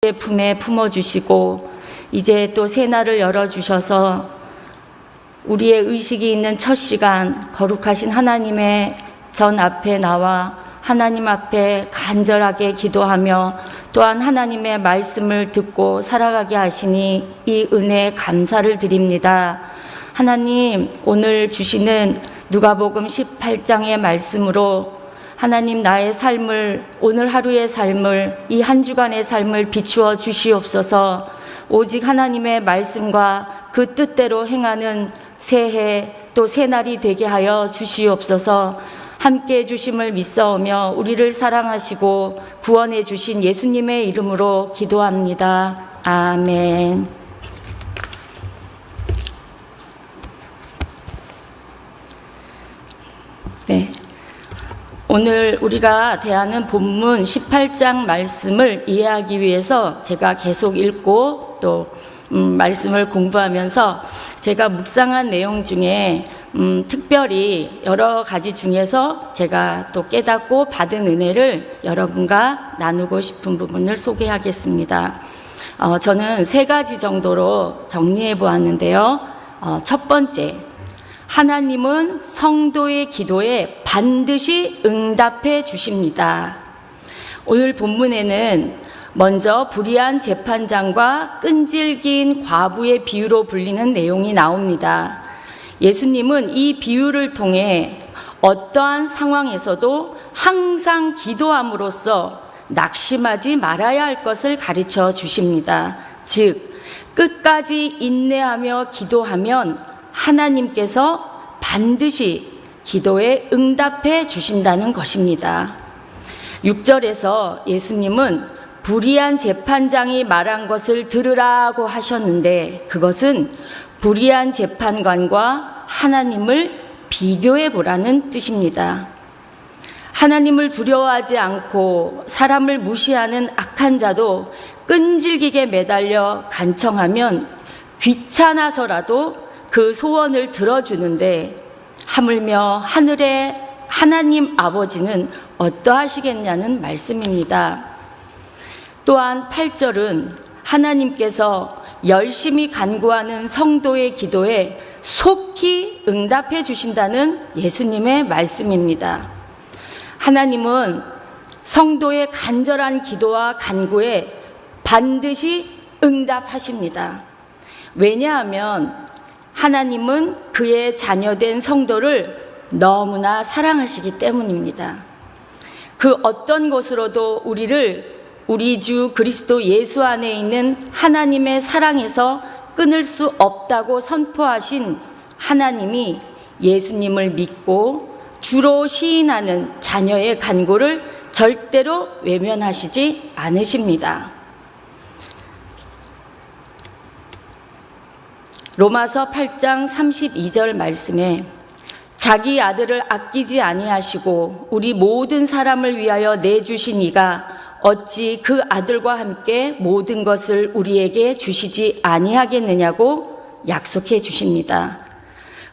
품에 품어주시고 이제 또 새날을 열어주셔서 우리의 의식이 있는 첫 시간 거룩하신 하나님의 전 앞에 나와 하나님 앞에 간절하게 기도하며 또한 하나님의 말씀을 듣고 살아가게 하시니 이 은혜에 감사를 드립니다. 하나님, 오늘 주시는 누가복음 18장의 말씀으로 하나님, 나의 삶을, 오늘 하루의 삶을, 이 한 주간의 삶을 비추어 주시옵소서. 오직 하나님의 말씀과 그 뜻대로 행하는 새해 또 새날이 되게 하여 주시옵소서. 함께해 주심을 믿사오며 우리를 사랑하시고 구원해 주신 예수님의 이름으로 기도합니다. 아멘. 네. 오늘 우리가 대하는 본문 18장 말씀을 이해하기 위해서 제가 계속 읽고 또 말씀을 공부하면서 제가 묵상한 내용 중에 특별히 여러 가지 중에서 제가 또 깨닫고 받은 은혜를 여러분과 나누고 싶은 부분을 소개하겠습니다. 저는 3가지 정도로 정리해 보았는데요. 첫 번째, 하나님은 성도의 기도에 반드시 응답해 주십니다. 오늘 본문에는 먼저 불의한 재판장과 끈질긴 과부의 비유로 불리는 내용이 나옵니다. 예수님은 이 비유를 통해 어떠한 상황에서도 항상 기도함으로써 낙심하지 말아야 할 것을 가르쳐 주십니다. 즉, 끝까지 인내하며 기도하면 하나님께서 반드시 기도에 응답해 주신다는 것입니다. 6절에서 예수님은 불의한 재판장이 말한 것을 들으라고 하셨는데 그것은 불의한 재판관과 하나님을 비교해 보라는 뜻입니다. 하나님을 두려워하지 않고 사람을 무시하는 악한 자도 끈질기게 매달려 간청하면 귀찮아서라도 그 소원을 들어주는데 하물며 하늘의 하나님 아버지는 어떠하시겠냐는 말씀입니다. 또한 8절은 하나님께서 열심히 간구하는 성도의 기도에 속히 응답해 주신다는 예수님의 말씀입니다. 하나님은 성도의 간절한 기도와 간구에 반드시 응답하십니다. 왜냐하면 하나님은 그의 자녀된 성도를 너무나 사랑하시기 때문입니다. 그 어떤 것으로도 우리 주 그리스도 예수 안에 있는 하나님의 사랑에서 끊을 수 없다고 선포하신 하나님이 예수님을 믿고 주로 시인하는 자녀의 간구를 절대로 외면하시지 않으십니다. 로마서 8장 32절 말씀에 자기 아들을 아끼지 아니하시고 우리 모든 사람을 위하여 내주신 이가 어찌 그 아들과 함께 모든 것을 우리에게 주시지 아니하겠느냐고 약속해 주십니다.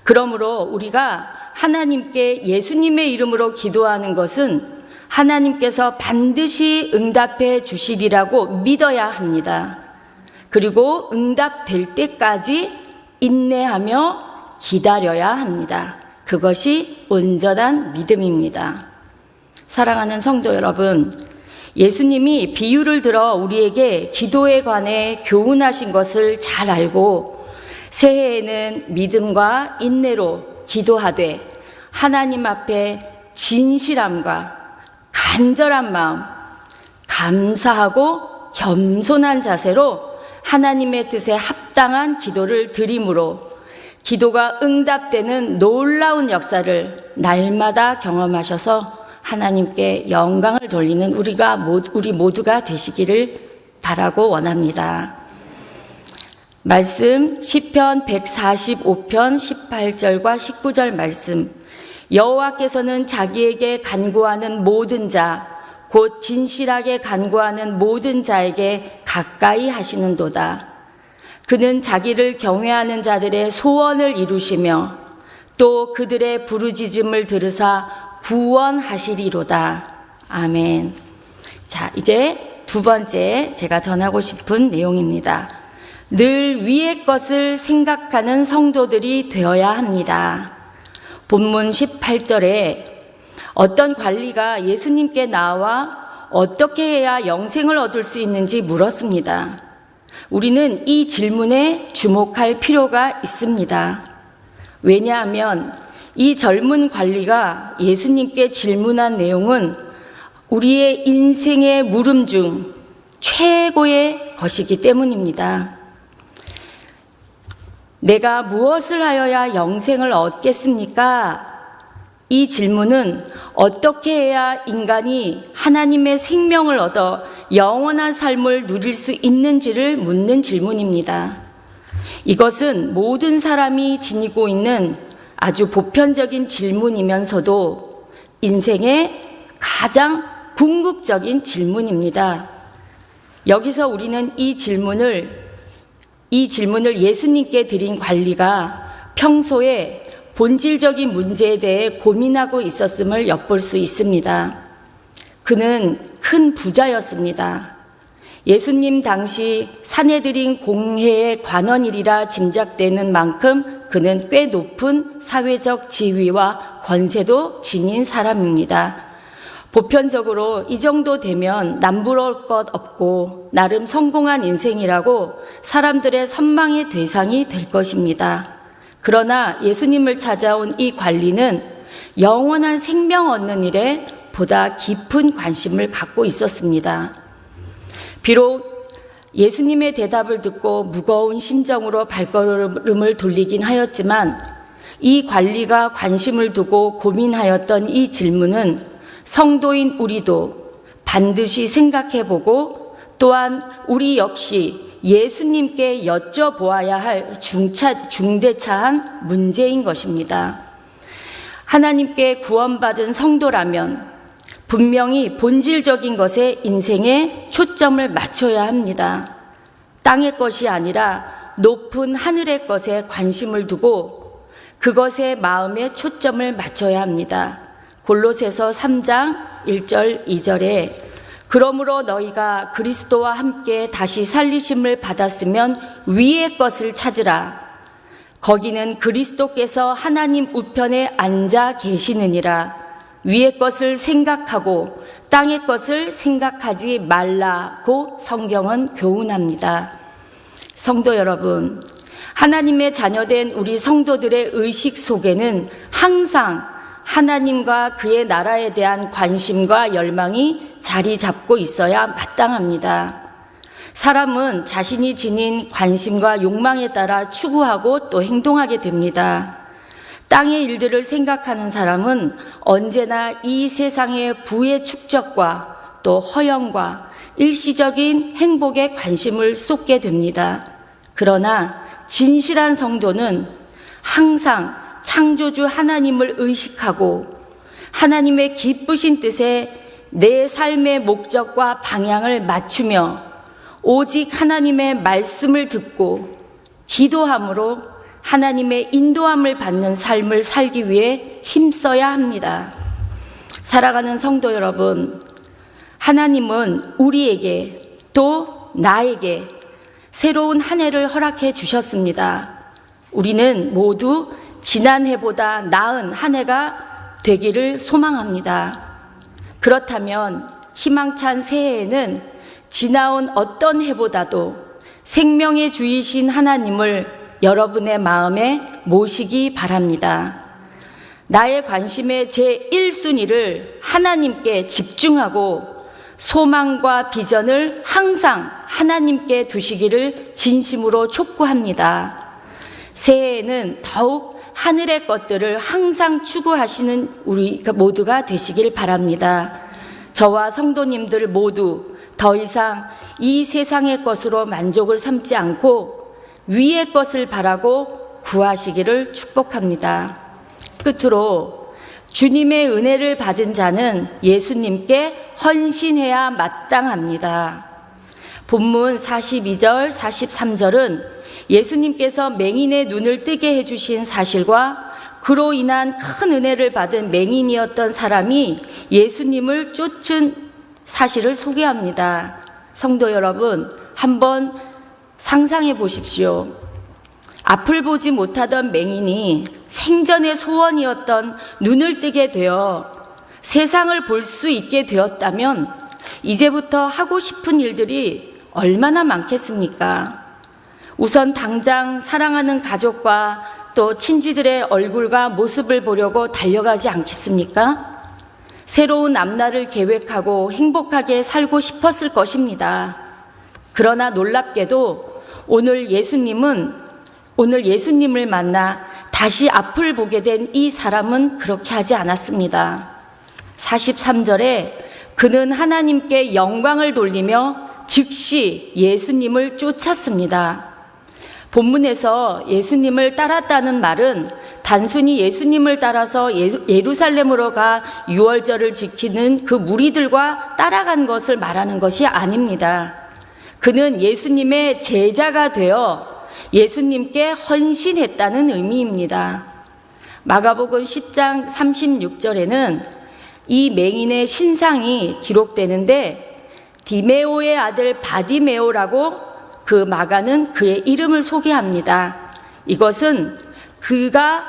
그러므로 우리가 하나님께 예수님의 이름으로 기도하는 것은 하나님께서 반드시 응답해 주시리라고 믿어야 합니다. 그리고 응답될 때까지 인내하며 기다려야 합니다. 그것이 온전한 믿음입니다. 사랑하는 성도 여러분, 예수님이 비유를 들어 우리에게 기도에 관해 교훈하신 것을 잘 알고 새해에는 믿음과 인내로 기도하되 하나님 앞에 진실함과 간절한 마음, 감사하고 겸손한 자세로 하나님의 뜻에 합당한 기도를 드림으로 기도가 응답되는 놀라운 역사를 날마다 경험하셔서 하나님께 영광을 돌리는 우리 모두가 되시기를 바라고 원합니다. 말씀 시편 145편 18절과 19절 말씀. 여호와께서는 자기에게 간구하는 모든 자 곧 진실하게 간구하는 모든 자에게 가까이 하시는도다. 그는 자기를 경외하는 자들의 소원을 이루시며 또 그들의 부르짖음을 들으사 구원하시리로다. 아멘. 자, 이제 두 번째 제가 전하고 싶은 내용입니다. 늘 위의 것을 생각하는 성도들이 되어야 합니다. 본문 18절에 어떤 관리가 예수님께 나와 어떻게 해야 영생을 얻을 수 있는지 물었습니다. 우리는 이 질문에 주목할 필요가 있습니다. 왜냐하면 이 젊은 관리가 예수님께 질문한 내용은 우리의 인생의 물음 중 최고의 것이기 때문입니다. 내가 무엇을 하여야 영생을 얻겠습니까? 이 질문은 어떻게 해야 인간이 하나님의 생명을 얻어 영원한 삶을 누릴 수 있는지를 묻는 질문입니다. 이것은 모든 사람이 지니고 있는 아주 보편적인 질문이면서도 인생의 가장 궁극적인 질문입니다. 여기서 우리는 이 질문을 예수님께 드린 관리가 평소에 본질적인 문제에 대해 고민하고 있었음을 엿볼 수 있습니다. 그는 큰 부자였습니다. 예수님 당시 산헤드린 공회의 관원이라 짐작되는 만큼 그는 꽤 높은 사회적 지위와 권세도 지닌 사람입니다. 보편적으로 이 정도 되면 남부러울 것 없고 나름 성공한 인생이라고 사람들의 선망의 대상이 될 것입니다. 그러나 예수님을 찾아온 이 관리는 영원한 생명 얻는 일에 보다 깊은 관심을 갖고 있었습니다. 비록 예수님의 대답을 듣고 무거운 심정으로 발걸음을 돌리긴 하였지만 이 관리가 관심을 두고 고민하였던 이 질문은 성도인 우리도 반드시 생각해보고 또한 우리 역시 예수님께 여쭤보아야 할 중대차한 문제인 것입니다. 하나님께 구원받은 성도라면 분명히 본질적인 것에 인생에 초점을 맞춰야 합니다. 땅의 것이 아니라 높은 하늘의 것에 관심을 두고 그것에 마음의 초점을 맞춰야 합니다. 골로새서 3장 1절 2절에 그러므로 너희가 그리스도와 함께 다시 살리심을 받았으면 위의 것을 찾으라. 거기는 그리스도께서 하나님 우편에 앉아 계시느니라. 위의 것을 생각하고 땅의 것을 생각하지 말라고 성경은 교훈합니다. 성도 여러분, 하나님의 자녀된 우리 성도들의 의식 속에는 항상 하나님과 그의 나라에 대한 관심과 열망이 자리 잡고 있어야 마땅합니다. 사람은 자신이 지닌 관심과 욕망에 따라 추구하고 또 행동하게 됩니다. 땅의 일들을 생각하는 사람은 언제나 이 세상의 부의 축적과 또 허영과 일시적인 행복에 관심을 쏟게 됩니다. 그러나 진실한 성도는 항상 창조주 하나님을 의식하고 하나님의 기쁘신 뜻에 내 삶의 목적과 방향을 맞추며 오직 하나님의 말씀을 듣고 기도함으로 하나님의 인도함을 받는 삶을 살기 위해 힘써야 합니다. 사랑하는 성도 여러분, 하나님은 우리에게 또 나에게 새로운 한 해를 허락해 주셨습니다. 우리는 모두 지난해보다 나은 한 해가 되기를 소망합니다. 그렇다면 희망찬 새해에는 지나온 어떤 해보다도 생명의 주이신 하나님을 여러분의 마음에 모시기 바랍니다. 나의 관심의 제1순위를 하나님께 집중하고 소망과 비전을 항상 하나님께 두시기를 진심으로 촉구합니다. 새해에는 더욱 하늘의 것들을 항상 추구하시는 우리 모두가 되시길 바랍니다. 저와 성도님들 모두 더 이상 이 세상의 것으로 만족을 삼지 않고 위의 것을 바라고 구하시기를 축복합니다. 끝으로 주님의 은혜를 받은 자는 예수님께 헌신해야 마땅합니다. 본문 42절, 43절은 예수님께서 맹인의 눈을 뜨게 해주신 사실과 그로 인한 큰 은혜를 받은 맹인이었던 사람이 예수님을 쫓은 사실을 소개합니다. 성도 여러분, 한번 상상해 보십시오. 앞을 보지 못하던 맹인이 생전의 소원이었던 눈을 뜨게 되어 세상을 볼 수 있게 되었다면 이제부터 하고 싶은 일들이 얼마나 많겠습니까? 우선 당장 사랑하는 가족과 또 친지들의 얼굴과 모습을 보려고 달려가지 않겠습니까? 새로운 앞날을 계획하고 행복하게 살고 싶었을 것입니다. 그러나 놀랍게도 오늘 예수님을 만나 다시 앞을 보게 된 이 사람은 그렇게 하지 않았습니다. 43절에 그는 하나님께 영광을 돌리며 즉시 예수님을 쫓았습니다. 본문에서 예수님을 따랐다는 말은 단순히 예수님을 따라서 예루살렘으로 가 유월절을 지키는 그 무리들과 따라간 것을 말하는 것이 아닙니다. 그는 예수님의 제자가 되어 예수님께 헌신했다는 의미입니다. 마가복음 10장 36절에는 이 맹인의 신상이 기록되는데 디메오의 아들 바디메오라고 그 마가는 그의 이름을 소개합니다. 이것은 그가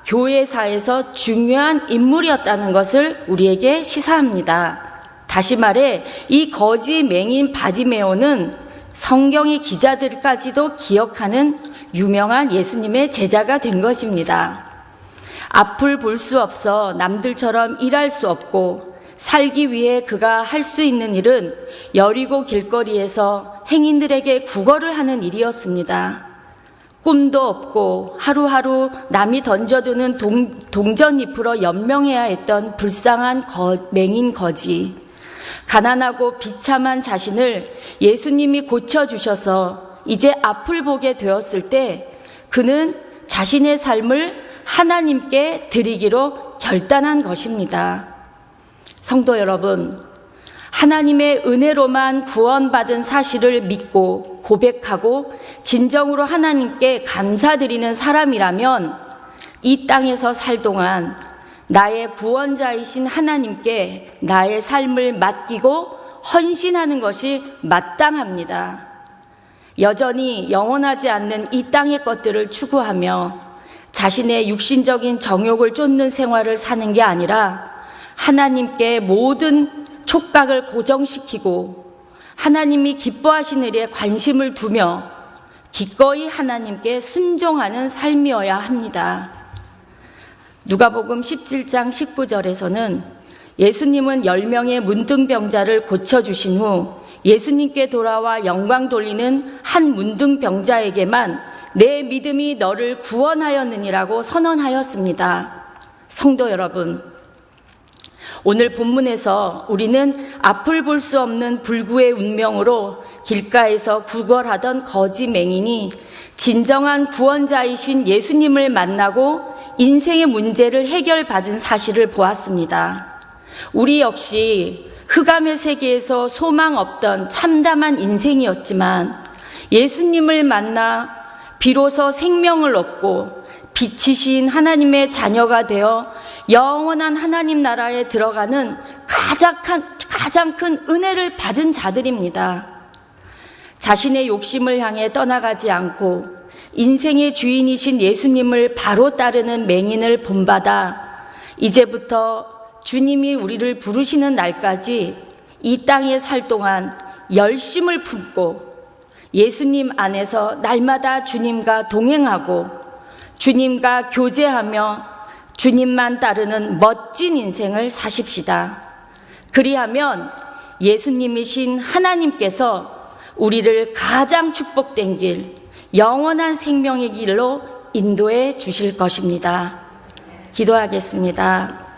교회사에서 중요한 인물이었다는 것을 우리에게 시사합니다. 다시 말해 이 거지 맹인 바디메오는 성경의 기자들까지도 기억하는 유명한 예수님의 제자가 된 것입니다. 앞을 볼 수 없어 남들처럼 일할 수 없고 살기 위해 그가 할 수 있는 일은 여리고 길거리에서 행인들에게 구걸을 하는 일이었습니다. 꿈도 없고 하루하루 남이 던져두는 동전잎으로 연명해야 했던 불쌍한 맹인 거지. 가난하고 비참한 자신을 예수님이 고쳐주셔서 이제 앞을 보게 되었을 때 그는 자신의 삶을 하나님께 드리기로 결단한 것입니다. 성도 여러분, 하나님의 은혜로만 구원받은 사실을 믿고 고백하고 진정으로 하나님께 감사드리는 사람이라면 이 땅에서 살 동안 나의 구원자이신 하나님께 나의 삶을 맡기고 헌신하는 것이 마땅합니다. 여전히 영원하지 않는 이 땅의 것들을 추구하며 자신의 육신적인 정욕을 쫓는 생활을 사는 게 아니라 하나님께 모든 촉각을 고정시키고 하나님이 기뻐하시는 일에 관심을 두며 기꺼이 하나님께 순종하는 삶이어야 합니다. 누가복음 17장 19절에서는 예수님은 10명의 문둥병자를 고쳐주신 후 예수님께 돌아와 영광 돌리는 한 문둥병자에게만 내 믿음이 너를 구원하였느니라고 선언하였습니다. 성도 여러분, 오늘 본문에서 우리는 앞을 볼 수 없는 불구의 운명으로 길가에서 구걸하던 거지 맹인이 진정한 구원자이신 예수님을 만나고 인생의 문제를 해결받은 사실을 보았습니다. 우리 역시 흑암의 세계에서 소망 없던 참담한 인생이었지만 예수님을 만나 비로소 생명을 얻고 빛이신 하나님의 자녀가 되어 영원한 하나님 나라에 들어가는 가장 큰 은혜를 받은 자들입니다. 자신의 욕심을 향해 떠나가지 않고 인생의 주인이신 예수님을 바로 따르는 맹인을 본받아 이제부터 주님이 우리를 부르시는 날까지 이 땅에 살 동안 열심을 품고 예수님 안에서 날마다 주님과 동행하고 주님과 교제하며 주님만 따르는 멋진 인생을 사십시다. 그리하면 예수님이신 하나님께서 우리를 가장 축복된 길, 영원한 생명의 길로 인도해 주실 것입니다. 기도하겠습니다.